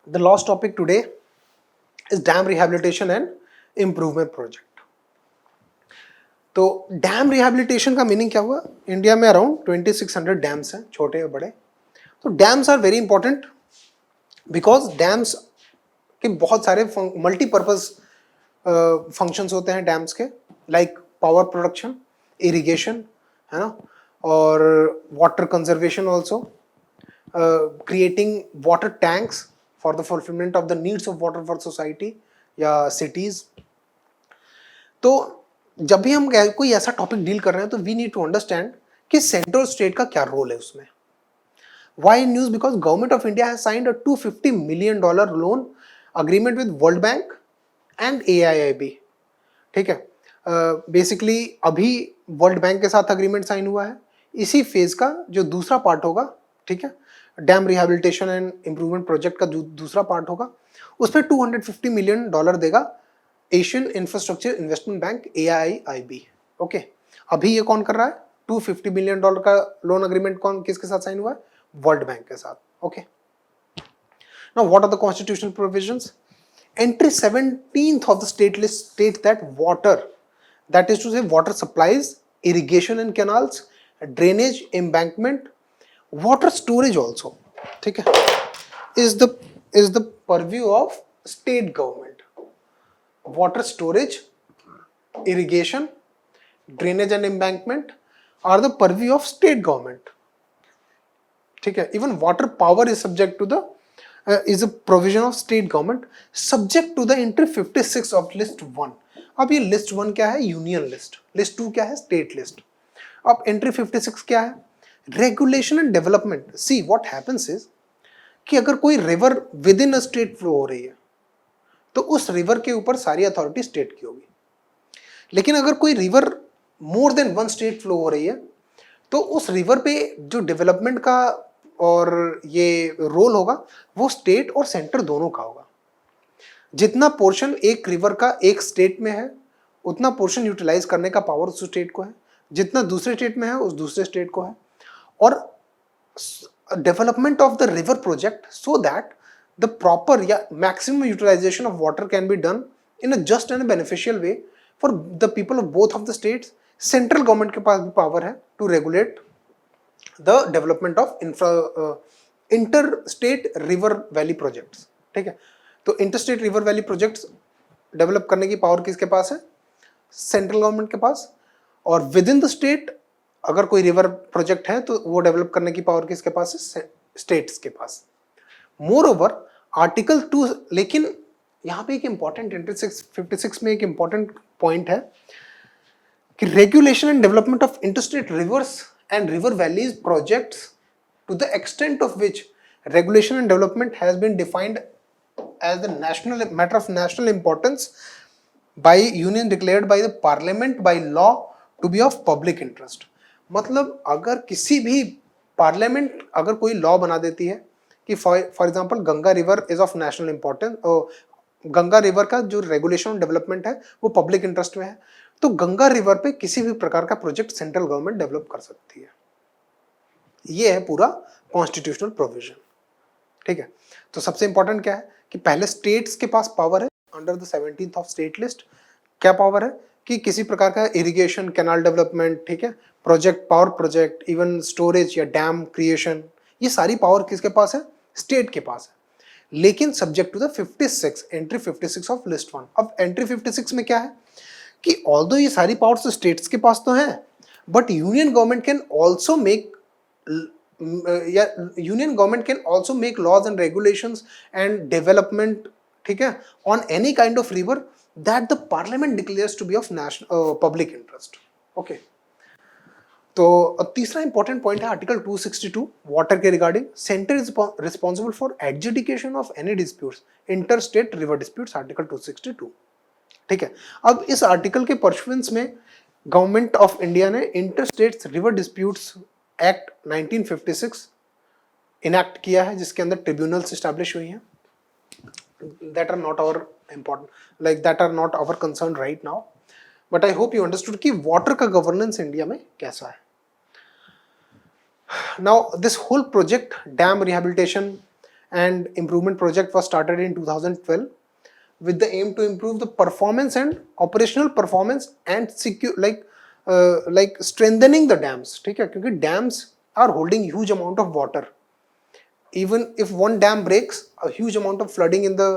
The last topic today is dam rehabilitation and improvement project. तो dam rehabilitation का meaning क्या हुआ? India में अराउंड 2600 डैम्स हैं, छोटे और बड़े. तो dams are very important because dams के बहुत सारे मल्टीपर्पज फंक्शंस होते हैं डैम्स के, लाइक पावर प्रोडक्शन, इरिगेशन, है ना, और water conservation also, creating water tanks for the fulfilment of the needs of water for society या सिटीज. तो जब भी हम कोई ऐसा टॉपिक डील कर रहे हैं तो वी नीड टू अंडरस्टैंड कि सेंट्रल स्टेट का क्या रोल है उसमें. Why news? Because government of India has signed a $250 million loan agreement with World Bank and AIIB. ठीक है, बेसिकली अभी वर्ल्ड बैंक के साथ अग्रीमेंट साइन हुआ है. इसी फेज का जो दूसरा पार्ट होगा, ठीक है, dam rehabilitation and improvement project का जो दूसरा पार्ट होगा, उसमें $250 million देगा Asian infrastructure investment bank AIIB. Okay, अभी ये कौन कर रहा है? $250 million का लोन अग्रीमेंट कौन किसके साथ साइन हुआ है? वर्ल्ड बैंक के साथ. Okay, now what are the constitutional provisions? Entry 17th of the state list states that water, that is to say water supplies, irrigation and canals, drainage, embankment, water storage also, ठीक है, is the purview of state government. Water storage, irrigation, drainage and embankment are the purview of state government. ठीक है, even water power is subject to the is a provision of state government subject to the entry 56 of list 1. अब ये list 1 क्या है? Union list. List 2 क्या है? State list. अब entry 56 क्या है? Regulation and development. See what happens is कि अगर कोई river with in a state flow हो रही है तो उस रिवर के ऊपर सारी अथॉरिटी स्टेट की होगी. लेकिन अगर कोई river more than one state flow हो रही है तो उस रिवर पे जो डेवलपमेंट का और ये रोल होगा वो स्टेट और सेंटर दोनों का होगा. जितना पोर्शन एक रिवर का एक स्टेट में है उतना पोर्शन यूटिलाइज करने का पावर उस स्टेट को है, जितना दूसरे स्टेट में है उस दूसरे स्टेट को है. और development of the river project so that the proper या maximum utilisation of water can be done in a just and beneficial way for the people of both of the states. Central government के पास भी power है to regulate the development of inter state river valley projects. ठीक है, तो inter state river valley projects develop करने की power किसके पास है? सेंट्रल गवर्नमेंट के पास. और विद इन द स्टेट अगर कोई रिवर प्रोजेक्ट है तो वो डेवलप करने की पावर किसके पास है? स्टेट्स के पास. मोर ओवर आर्टिकल 2, लेकिन यहाँ पे एक इंपॉर्टेंट इंटर 56 में एक इंपॉर्टेंट पॉइंट है कि regulation and development of interstate reverse and river valleys projects to the extent of which regulation and development has been defined as the national matter of national importance by union declared by the parliament by law to be of public interest. मतलब अगर किसी भी parliament अगर कोई law बना देती है कि for example Ganga river is of national importance, Ganga river का जो रेगुलेशन और डेवलपमेंट है वो पब्लिक इंटरेस्ट में है, तो गंगा रिवर पे किसी भी प्रकार का प्रोजेक्ट सेंट्रल गवर्नमेंट डेवलप कर सकती है. ये है पूरा कॉन्स्टिट्यूशनल प्रोविजन. ठीक है, तो सबसे इंपॉर्टेंट क्या है कि पहले स्टेट्स के पास पावर है under the 17th of state list. क्या पावर है कि किसी प्रकार का इरिगेशन, कैनाल डेवलपमेंट, ठीक है, project, power project, even storage या डैम क्रिएशन, ये सारी पावर किसके पास है? स्टेट के पास है. लेकिन subject to the 56 entry 56 of list 1. अब एंट्री 56 में क्या है कि ऑल्दो ये सारी पावर्स तो स्टेट्स के पास तो हैं, but union government can also make union government can also make laws and regulations and development, ठीक है, on any kind of river that the parliament declares to be of national public interest. Okay, तो तीसरा important point है article 262 water के regarding. Centre is responsible for adjudication of any disputes, inter state river disputes, article 262. ठीक है, अब इस article के pursuance में गवर्नमेंट ऑफ इंडिया ने inter states river disputes act 1956 enact किया है, जिसके अंदर ट्रिब्यूनल्स एस्टैब्लिश हुई हैं. That are not our important, like that are not our concern right now, but I hope you understood कि वाटर का गवर्नेंस इंडिया में कैसा है. Now this whole project dam rehabilitation and improvement project was started in 2012 with the aim to improve the performance and operational performance and secure like strengthening the dams. ठीक है, क्योंकि dams are holding huge amount of water. Even if one dam breaks, a huge amount of flooding in the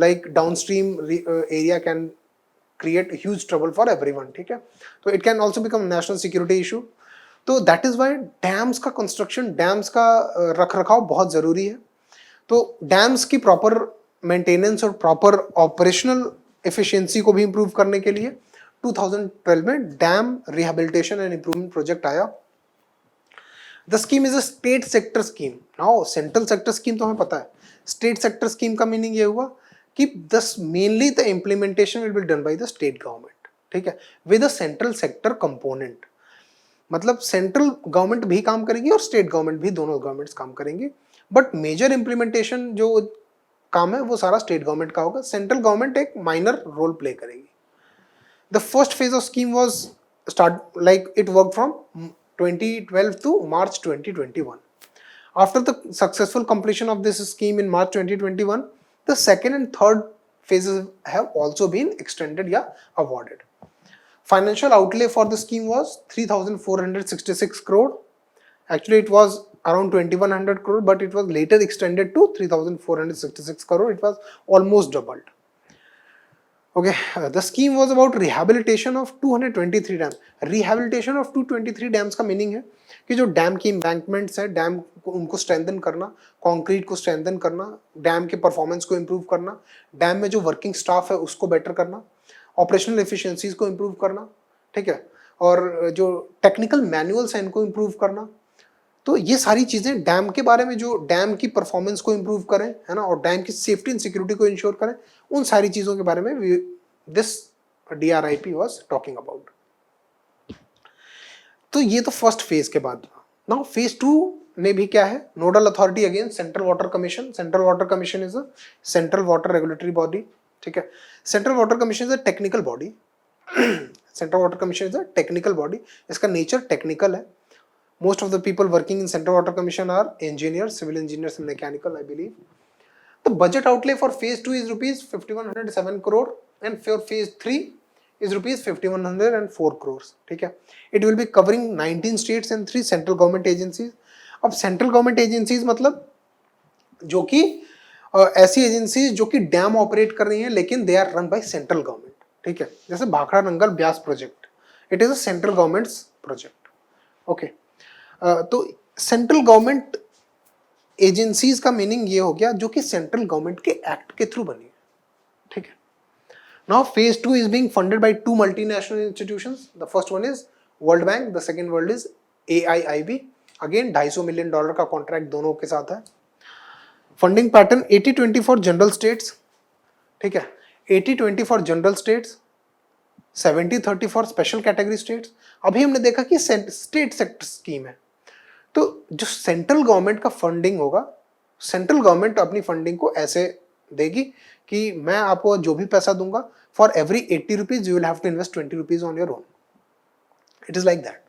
like downstream area can create huge trouble for everyone. ठीक है, तो it can also become a national security issue. तो that is why dams का construction, dams का रख रखाव बहुत जरूरी है. तो डैम्स की प्रॉपर मेंटेनेंस और प्रॉपर ऑपरेशनल एफिशिएंसी को भी इंप्रूव करने के लिए 2012 में dam rehabilitation and improvement project आया. The scheme is a state sector scheme. Now central sector scheme तो हमें पता है. स्टेट सेक्टर स्कीम का मीनिंग ये हुआ कि thus mainly the implementation will be done by the state government. ठीक है, with a central sector component. मतलब सेंट्रल गवर्नमेंट भी काम करेगी और स्टेट गवर्नमेंट भी, दोनों गवर्नमेंट्स काम करेंगी. बट मेजर इंप्लीमेंटेशन जो काम है वो सारा स्टेट गवर्नमेंट का होगा. सेंट्रल गवर्नमेंट एक माइनर रोल प्ले करेगी. The first phase of scheme was start like it work from 2012 to March 2021. After the successful completion of this scheme in March 2021, the second and third phases have also been extended या awarded. Financial outlay for the scheme was 3,466 crore. Actually, it was around 2,100 crore, but it was later extended to 3,466 crore. It was almost doubled. Okay, the scheme was about rehabilitation of 223 dams. Rehabilitation of 223 dams का meaning है कि जो dam की embankments है, dam को उनको strengthen करना, concrete को स्ट्रेंथन करना, डैम के परफॉर्मेंस को इम्प्रूव करना, डैम में जो वर्किंग स्टाफ है उसको बेटर करना, ऑपरेशनल एफिशिएंसीज को इम्प्रूव करना. ठीक है, और जो टेक्निकल मैनुअल्स हैं इनको इम्प्रूव करना. तो ये सारी चीजें डैम के बारे में, जो डैम की परफॉर्मेंस को इम्प्रूव करें, है ना, और डैम की सेफ्टी एंड सिक्योरिटी को इंश्योर करें, उन सारी चीजों के बारे में this DRIP was talking about. तो ये तो फर्स्ट फेज के बाद. नाउ फेज 2 में भी क्या है? Nodal authority again central water commission. Central water commission is a central water regulatory body. ठीक है, central water commission is a technical body. Central water commission is a technical body. इसका nature technical है. Most of the people working in Central Water Commission are engineers, civil engineers and mechanical, I believe. The budget outlay for phase 2 is rupees 5,107 crore and for phase 3 is rupees 5,104 crores. ठीक है, it will be covering 19 states and 3 central government agencies. अब central government agencies मतलब जो कि ऐसी agencies जो कि dam operate कर रही हैं लेकिन they are run by central government. ठीक है, जैसे Bhakra Nangal Beas project, it is a central governments project. Okay, तो सेंट्रल गवर्नमेंट एजेंसीज का मीनिंग ये हो गया जो कि सेंट्रल गवर्नमेंट के एक्ट के थ्रू बनी है. ठीक है, now phase 2 is being funded by 2 multinational institutions. The first one is World Bank, the second world is AIIB. Again $250 million का कॉन्ट्रैक्ट दोनों के साथ है. Funding pattern 80-20 for general states. ठीक है, 80-20 for general states, 70-30 for special category states. अभी हमने देखा कि स्टेट सेक्टर स्कीम है, तो जो सेंट्रल गवर्नमेंट का फंडिंग होगा, सेंट्रल गवर्नमेंट अपनी फंडिंग को ऐसे देगी कि मैं आपको जो भी पैसा दूंगा, for every 80 rupees you will have to invest 20 rupees on your own. It is like that.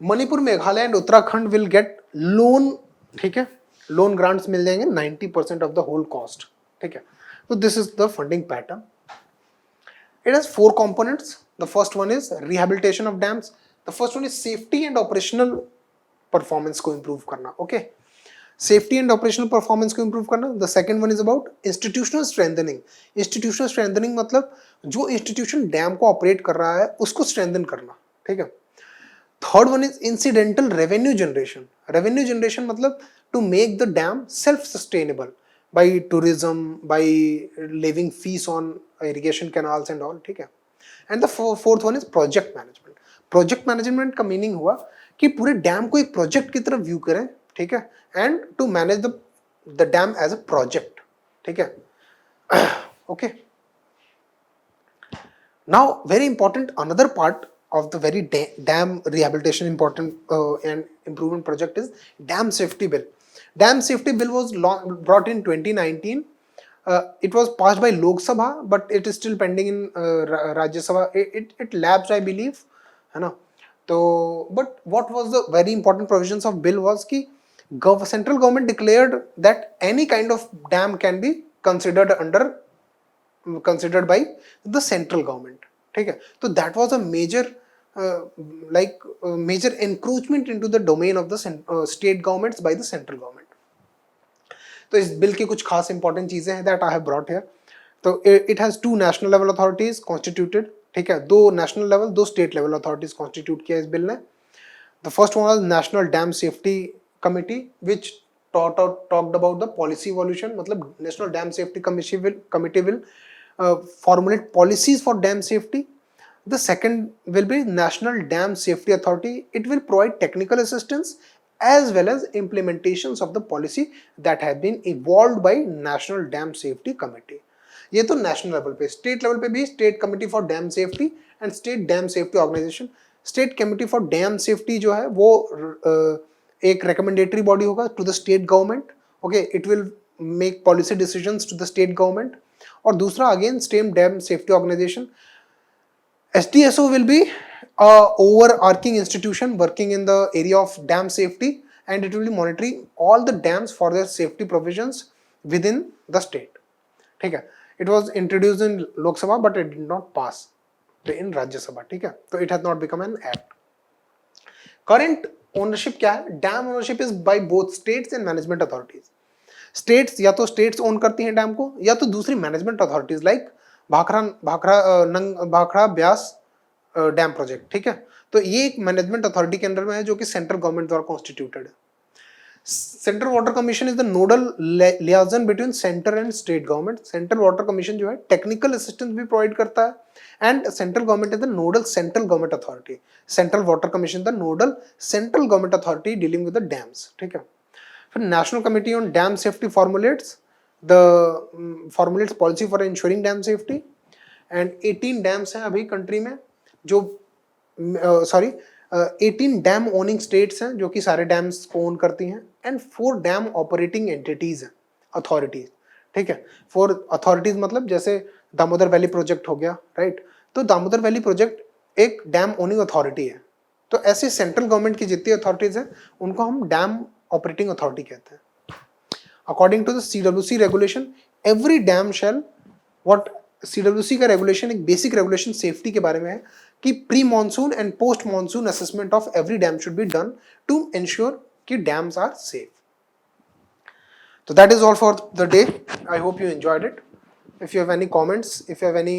Manipur, Meghalaya and Uttarakhand will get loan. ठीक है, लोन ग्रांट्स मिल जाएंगे 90% ऑफ द होल कॉस्ट. ठीक है, तो this is the funding pattern. It has 4 components. The first one is rehabilitation of dams. The first one is safety and operational performance को improve करना. Okay, safety and operational performance को improve करना. The second one is about institutional strengthening. Institutional strengthening मतलब जो institution dam को operate कर रहा है उसको strengthen करना. ठीक है. Third one is incidental revenue generation. Revenue generation मतलब to make the dam self-sustainable by tourism, by levying fees on irrigation canals and all. ठीक है. And the fourth one is project management. Project management का meaning हुआ कि पूरे dam को एक project की तरह व्यू करें. ठीक है, and to manage the dam as a project. ठीक है. Okay. Now very important, another part of the very dam rehabilitation important and improvement project is dam safety bill. Dam safety bill was brought in 2019. It was passed by Lok Sabha, but it is still pending in Rajya Sabha. It lapsed, I believe, है ना. तो but what was the very important provisions of bill was कि Central government declared that any kind of dam can be considered by the central government. ठीक है, तो that was a major major encroachment into the domain of the state governments by the central government. तो इस bill की कुछ खास important चीजें हैं that I have brought here. तो it has two national level authorities constituted. ठीक है, दो national level, दो state level authorities constitute किया इस बिल ने. The first one was National Dam Safety Committee, which talked about the policy evolution. मतलब National Dam Safety Committee will formulate policies for dam safety. The second will be National Dam Safety Authority. It will provide technical assistance as well as implementations of the policy that have been evolved by National Dam Safety Committee. ये तो national level पे. State level पे भी state committee for dam safety and state dam safety organisation. State committee for dam safety जो है वो एक recommendatory body होगा to the state government. Okay, it will make policy decisions to the state government. और दूसरा again state dam safety organisation. SDSO will be a overarching institution working in the area of dam safety, and it will be monitoring all the dams for their safety provisions within the state. ठीक है, it was introduced in Lok Sabha but it did not pass in Rajya Sabha. ठीक है, तो it has not become an act. Current ownership क्या है? Dam ownership is by both states and management authorities. States या तो states own करती हैं dam को, या तो दूसरी management authorities like Bhakra Beas dam project. ठीक है, तो ये एक मैनेजमेंट अथॉरिटी के अंडर में है जो कि सेंट्रल गवर्नमेंट द्वारा कॉन्स्टिट्यूटेड है. Central water commission is the nodal liaison between centre and state government. Central water commission जो है टेक्निकल असिस्टेंस भी प्रोवाइड करता है, and central government is the nodal central government authority. Central water commission the nodal central government authority dealing with the dams. ठीक है, फिर national committee on dam safety formulates policy for ensuring dam safety. And 18 dams हैं अभी country में जो 18 dam owning states हैं जो कि सारे डैम्स को ओन करती हैं, एंड 4 डैम ऑपरेटिंग एंटिटीज हैं, अथॉरिटीज. ठीक है, 4 अथॉरिटीज मतलब जैसे दामोदर वैली प्रोजेक्ट हो गया, राइट. तो दामोदर वैली प्रोजेक्ट एक डैम ओनिंग अथॉरिटी है. तो ऐसे सेंट्रल गवर्नमेंट की जितनी अथॉरिटीज हैं उनको हम डैम ऑपरेटिंग अथॉरिटी कहते हैं. According to the CWC regulation, every dam shall what CWC का रेगुलेशन एक बेसिक रेगुलेशन सेफ्टी के बारे में है कि pre monsoon and post monsoon assessment of every dam should be done to ensure कि dams are safe. So that is all for the day. I hope you enjoyed it. If you have any comments, if you have any